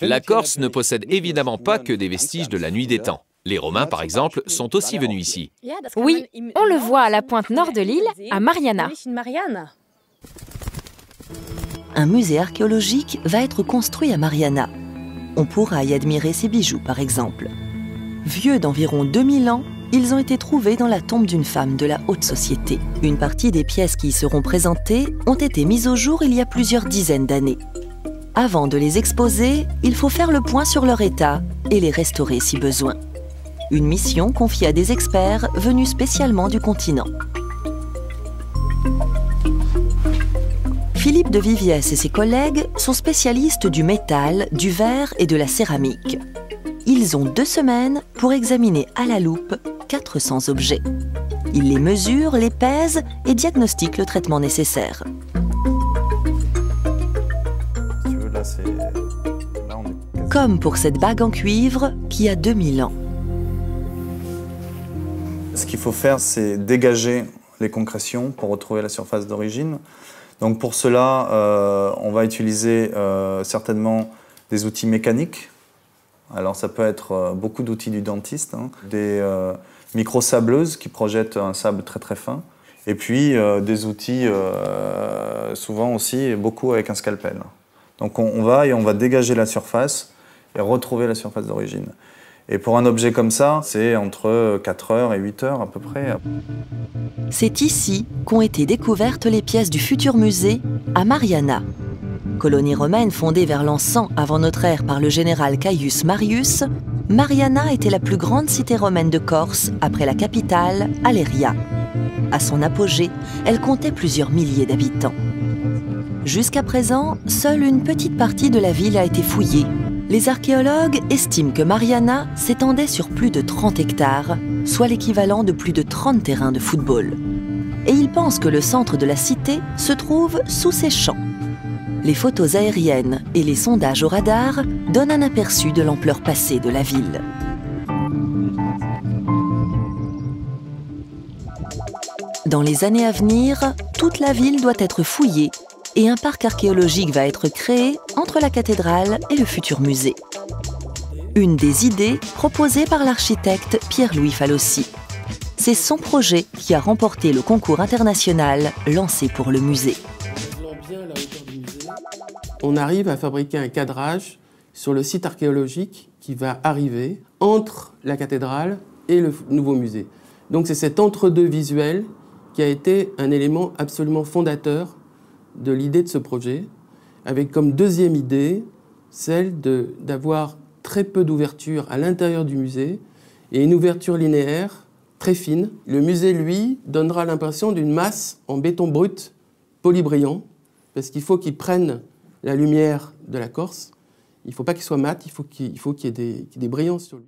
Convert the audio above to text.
La Corse ne possède évidemment pas que des vestiges de la nuit des temps. Les Romains, par exemple, sont aussi venus ici. Oui, on le voit à la pointe nord de l'île, à Mariana. Un musée archéologique va être construit à Mariana. On pourra y admirer ses bijoux, par exemple. Vieux d'environ 2000 ans, ils ont été trouvés dans la tombe d'une femme de la haute société. Une partie des pièces qui y seront présentées ont été mises au jour il y a plusieurs dizaines d'années. Avant de les exposer, il faut faire le point sur leur état et les restaurer si besoin. Une mission confiée à des experts venus spécialement du continent. Philippe de Viviès et ses collègues sont spécialistes du métal, du verre et de la céramique. Ils ont 2 semaines pour examiner à la loupe 400 objets. Ils les mesurent, les pèsent et diagnostiquent le traitement nécessaire. Comme pour cette bague en cuivre qui a 2000 ans. Ce qu'il faut faire, c'est dégager les concrétions pour retrouver la surface d'origine. Donc pour cela, on va utiliser certainement des outils mécaniques. Alors ça peut être beaucoup d'outils du dentiste, des micro-sableuses qui projettent un sable très très fin, et puis des outils souvent aussi beaucoup avec un scalpel. Donc on va dégager la surface et retrouver la surface d'origine. Et pour un objet comme ça, c'est entre 4 heures et 8 heures à peu près. C'est ici qu'ont été découvertes les pièces du futur musée à Mariana. Colonie romaine fondée vers l'an 100 avant notre ère par le général Caius Marius, Mariana était la plus grande cité romaine de Corse après la capitale, Aléria. À son apogée, elle comptait plusieurs milliers d'habitants. Jusqu'à présent, seule une petite partie de la ville a été fouillée. Les archéologues estiment que Mariana s'étendait sur plus de 30 hectares, soit l'équivalent de plus de 30 terrains de football. Et ils pensent que le centre de la cité se trouve sous ces champs. Les photos aériennes et les sondages au radar donnent un aperçu de l'ampleur passée de la ville. Dans les années à venir, toute la ville doit être fouillée et un parc archéologique va être créé entre la cathédrale et le futur musée. Une des idées proposées par l'architecte Pierre-Louis Falossi. C'est son projet qui a remporté le concours international lancé pour le musée. On arrive à fabriquer un cadrage sur le site archéologique qui va arriver entre la cathédrale et le nouveau musée. Donc c'est cet entre-deux visuel qui a été un élément absolument fondateur de l'idée de ce projet, avec comme deuxième idée celle d'avoir très peu d'ouverture à l'intérieur du musée et une ouverture linéaire très fine. Le musée, lui, donnera l'impression d'une masse en béton brut polybrillant, parce qu'il faut qu'il prenne la lumière de la Corse. Il ne faut pas qu'il soit mat, il faut qu'il y ait des brillances sur lui.